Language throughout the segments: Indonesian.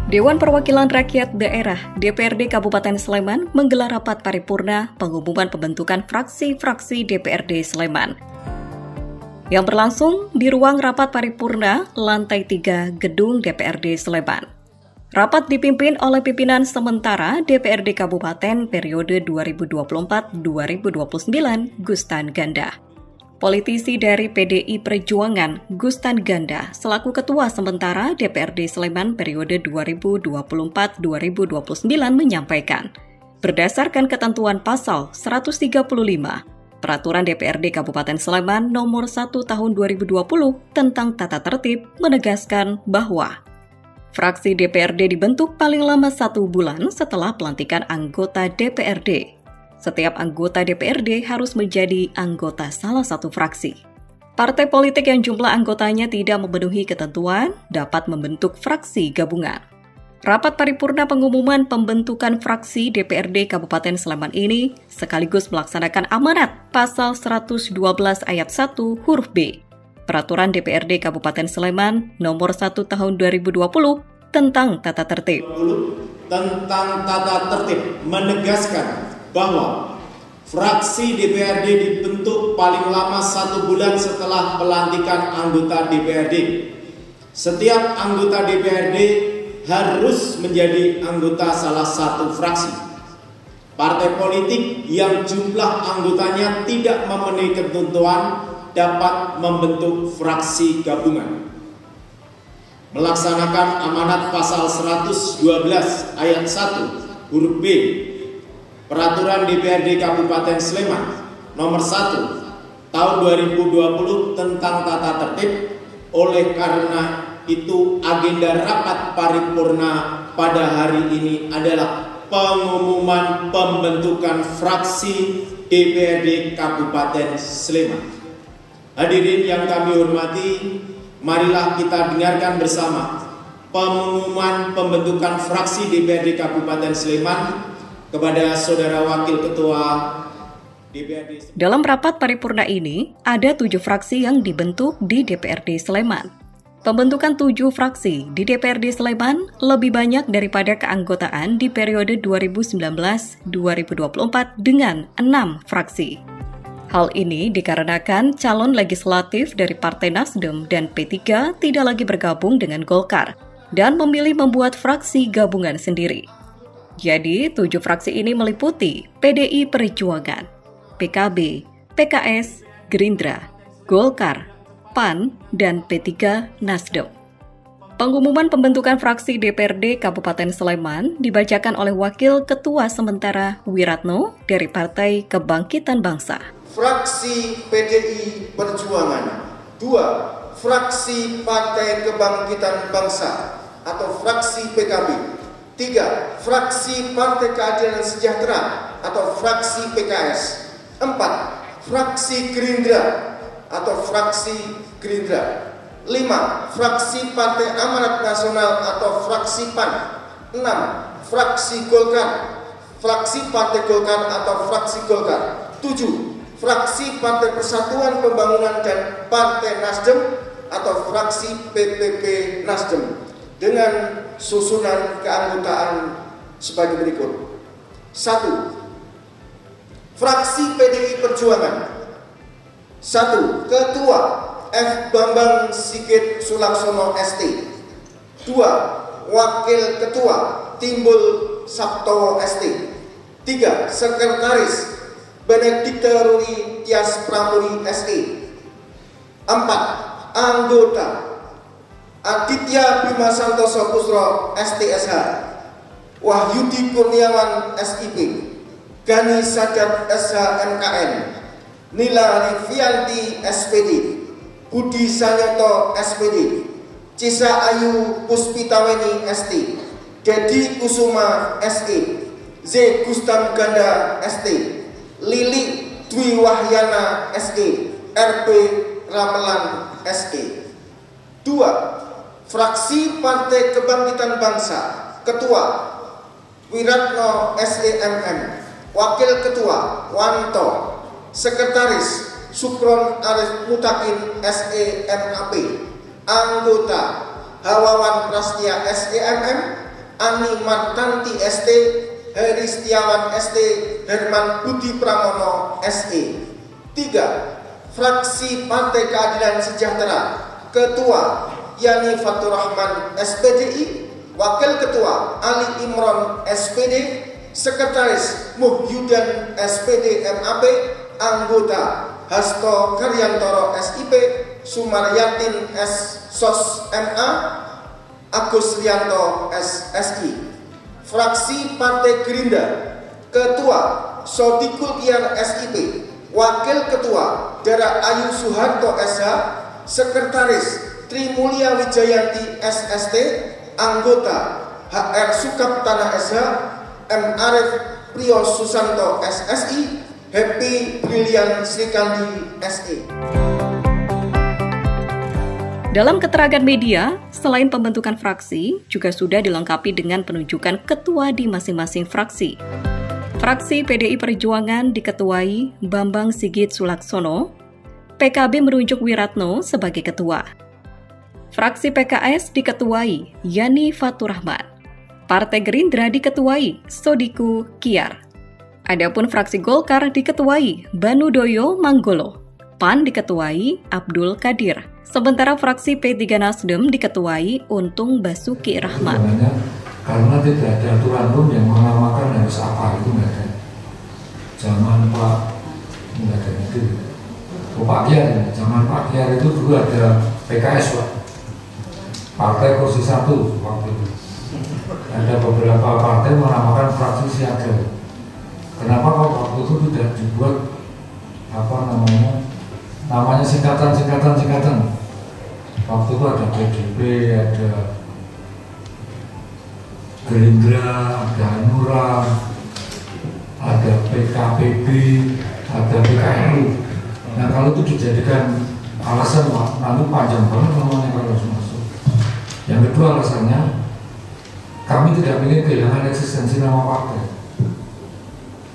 Dewan Perwakilan Rakyat Daerah DPRD Kabupaten Sleman menggelar rapat paripurna pengumuman pembentukan fraksi-fraksi DPRD Sleman yang berlangsung di ruang rapat paripurna lantai 3 gedung DPRD Sleman. Rapat dipimpin oleh pimpinan sementara DPRD Kabupaten periode 2024-2029 Gustan Ganda. Politisi dari PDI Perjuangan, Gustan Ganda, selaku Ketua Sementara DPRD Sleman periode 2024-2029 menyampaikan, berdasarkan ketentuan pasal 135 Peraturan DPRD Kabupaten Sleman nomor 1 tahun 2020 tentang tata tertib menegaskan bahwa fraksi DPRD dibentuk paling lama 1 bulan setelah pelantikan anggota DPRD. Setiap anggota DPRD harus menjadi anggota salah satu fraksi. Partai politik yang jumlah anggotanya tidak memenuhi ketentuan dapat membentuk fraksi gabungan. Rapat paripurna pengumuman pembentukan fraksi DPRD Kabupaten Sleman ini sekaligus melaksanakan amanat pasal 112 ayat 1 huruf B Peraturan DPRD Kabupaten Sleman nomor 1 tahun 2020 tentang tata tertib. Tentang tata tertib menegaskan bahwa fraksi DPRD dibentuk paling lama 1 bulan setelah pelantikan anggota DPRD. Setiap anggota DPRD harus menjadi anggota salah satu fraksi. Partai politik yang jumlah anggotanya tidak memenuhi ketentuan dapat membentuk fraksi gabungan. Melaksanakan amanat pasal 112 ayat 1 huruf B Peraturan DPRD Kabupaten Sleman nomor 1 tahun 2020 tentang tata tertib. Oleh karena itu agenda rapat paripurna pada hari ini adalah pengumuman pembentukan fraksi DPRD Kabupaten Sleman. Hadirin yang kami hormati, marilah kita dengarkan bersama pengumuman pembentukan fraksi DPRD Kabupaten Sleman kepada Saudara Wakil Ketua DPRD. Dalam rapat paripurna ini, ada 7 fraksi yang dibentuk di DPRD Sleman. Pembentukan 7 fraksi di DPRD Sleman lebih banyak daripada keanggotaan di periode 2019-2024 dengan 6 fraksi. Hal ini dikarenakan calon legislatif dari Partai Nasdem dan P3 tidak lagi bergabung dengan Golkar dan memilih membuat fraksi gabungan sendiri. Jadi, 7 fraksi ini meliputi PDI Perjuangan, PKB, PKS, Gerindra, Golkar, PAN, dan P3 Nasdem. Pengumuman pembentukan fraksi DPRD Kabupaten Sleman dibacakan oleh Wakil Ketua Sementara Wiratno dari Partai Kebangkitan Bangsa. Fraksi PDI Perjuangan. 2. Fraksi Partai Kebangkitan Bangsa atau fraksi PKB. 3. Fraksi Partai Keadilan Sejahtera atau fraksi PKS. 4. Fraksi Gerindra atau fraksi Gerindra. 5. Fraksi Partai Amanat Nasional atau fraksi PAN. 6. Fraksi Golkar, fraksi Partai Golkar atau fraksi Golkar. 7. Fraksi Partai Persatuan Pembangunan dan Partai Nasdem atau fraksi PPP Nasdem dengan susunan keanggotaan sebagai berikut. 1. Fraksi PDI Perjuangan. 1. Ketua F. Bambang Sigit Sulaksono ST. 2. Wakil Ketua Timbul Sabtowo ST. 3. Sekretaris Benedikte Ruri Tias Pramuri SE. 4. Anggota Aditya Bima Santoso Pusro STSH, Wahyudi Kurniawan SIP, Gani Sadat SH MKN, Nila Rivianti SPD, Budi Sanyoto SPD, Cisa Ayu Puspitaweni ST, Dedi Kusuma SE, Z Gustam Ganda ST, Lili Dwi Wahyana SE, RP Ramelan SE. 2. Fraksi Partai Kebangkitan Bangsa. Ketua Wiratno SEMM, Wakil Ketua Wanto, Sekretaris Sukron Arif Mutakin SEMAP, Anggota Hawawan Prastia SEMM, Ani Martanti ST, Heri Setiawan ST, Herman Budi Pramono SE. 3. Fraksi Partai Keadilan Sejahtera, Ketua Yani Fatur Rahman SPDI, Wakil Ketua Ali Imron SPD, Sekretaris Muhyudan SPD MAP, Anggota Hasto Karyantoro SIP, Sumaryatin S. SOS MA, Agus Rianto SSI. Fraksi Partai Gerindra, Ketua Sodikul Kiar SIP, Wakil Ketua Dara Ayu Suharto SH, Sekretaris Tri Mulia Wijayanti SST, Anggota HR Sukap Tanah SH, M. Arif Priyo Susanto SSI, Happy Brilian Srikandi SE. Dalam keterangan media, selain pembentukan fraksi, juga sudah dilengkapi dengan penunjukan ketua di masing-masing fraksi. Fraksi PDI Perjuangan diketuai Bambang Sigit Sulaksono, PKB menunjuk Wiratno sebagai ketua. Fraksi PKS diketuai Yani Fatur Rahman. Partai Gerindra diketuai Sodiku Kiar. Adapun fraksi Golkar diketuai Banudoyo Manggolo. PAN diketuai Abdul Qadir. Sementara fraksi P3 Nasdem diketuai Untung Basuki Rahmat. Karena tidak ada aturan pun yang menamakan harus apa, itu nggak ada. Zaman Pak nggak ada itu. Pak Kiar, zaman Pak Kiar itu dulu ada PKS, Pak. Partai kursi 1 waktu itu. Ada beberapa partai menamakan fraksi siaga. Kenapa kok waktu itu tidak dibuat namanya singkatan. Waktu itu ada PDP, ada Gerindra, ada Hanura, ada PKPB, ada PKNU. Nah kalau itu dijadikan alasan, nanti panjang banget namanya kalau harus masuk. Yang kedua alasannya, kami tidak ingin kehilangan eksistensi nama partai.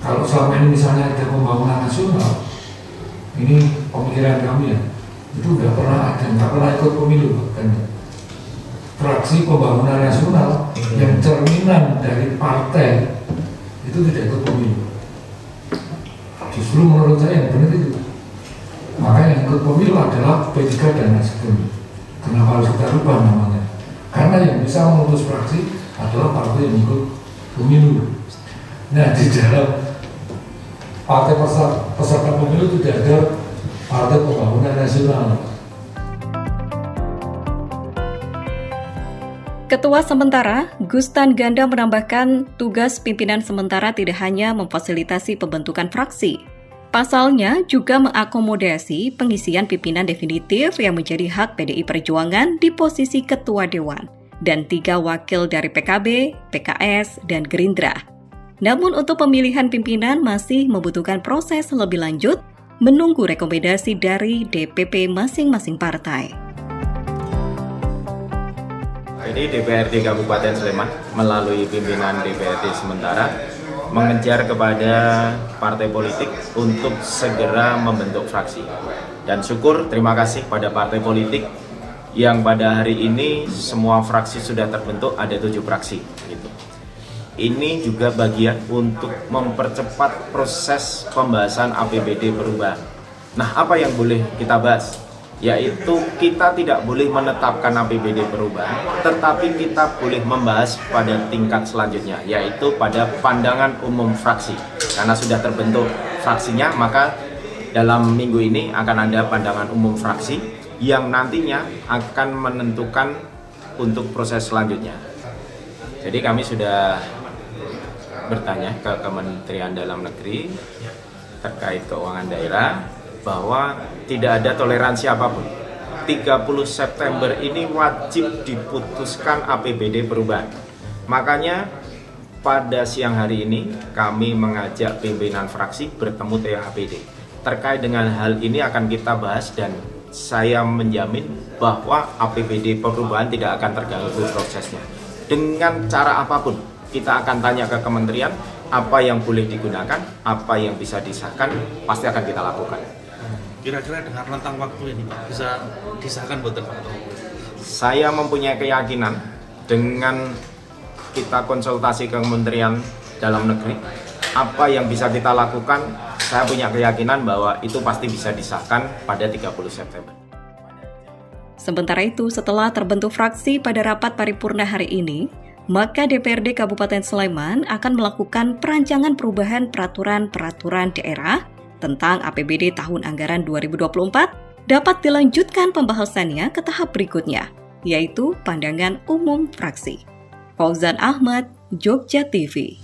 Kalau selama ini misalnya ada pembangunan nasional, ini pemikiran kami ya, itu nggak pernah ikut pemilu kan. Fraksi pembangunan nasional yang cerminan dari partai itu tidak ikut pemilu. Justru menurut saya yang benar itu. Maka yang ikut pemilu adalah P3 dan Nasdem. Kenapa harus kita rubah namanya? Karena yang bisa memutus fraksi adalah partai yang ikut pemilu. Nah di dalam partai peserta pemilu tidak ada partai pembangunan nasional. Ketua sementara, Gustan Ganda menambahkan tugas pimpinan sementara tidak hanya memfasilitasi pembentukan fraksi. Pasalnya juga mengakomodasi pengisian pimpinan definitif yang menjadi hak PDI Perjuangan di posisi Ketua Dewan dan 3 wakil dari PKB, PKS, dan Gerindra. Namun untuk pemilihan pimpinan masih membutuhkan proses lebih lanjut, menunggu rekomendasi dari DPP masing-masing partai. Ini DPRD Kabupaten Sleman melalui pimpinan DPRD sementara mengejar kepada partai politik untuk segera membentuk fraksi. Dan syukur, terima kasih pada partai politik yang pada hari ini semua fraksi sudah terbentuk, ada 7 fraksi. Gitu. Ini juga bagian untuk mempercepat proses pembahasan APBD perubahan. Nah, apa yang boleh kita bahas? Yaitu kita tidak boleh menetapkan APBD perubahan, tetapi kita boleh membahas pada tingkat selanjutnya, yaitu pada pandangan umum fraksi. Karena sudah terbentuk fraksinya, maka dalam minggu ini akan ada pandangan umum fraksi yang nantinya akan menentukan untuk proses selanjutnya. Jadi kami sudah bertanya ke Kementerian Dalam Negeri terkait keuangan daerah bahwa tidak ada toleransi apapun. 30 September ini wajib diputuskan APBD perubahan. Makanya pada siang hari ini kami mengajak pimpinan fraksi bertemu THPD. Terkait dengan hal ini akan kita bahas dan saya menjamin bahwa APBD perubahan tidak akan terganggu prosesnya. Dengan cara apapun, kita akan tanya ke kementerian apa yang boleh digunakan, apa yang bisa disahkan, pasti akan kita lakukan. Kira-kira dengan rentang waktu ini Pak, bisa disahkan betul Pak? Saya mempunyai keyakinan dengan kita konsultasi ke Kementerian Dalam Negeri, apa yang bisa kita lakukan, saya punya keyakinan bahwa itu pasti bisa disahkan pada 30 September. Sementara itu, setelah terbentuk fraksi pada rapat paripurna hari ini, maka DPRD Kabupaten Sleman akan melakukan perancangan perubahan peraturan-peraturan daerah tentang APBD tahun anggaran 2024 dapat dilanjutkan pembahasannya ke tahap berikutnya, yaitu pandangan umum fraksi. Fauzan Ahmad, Jogja TV.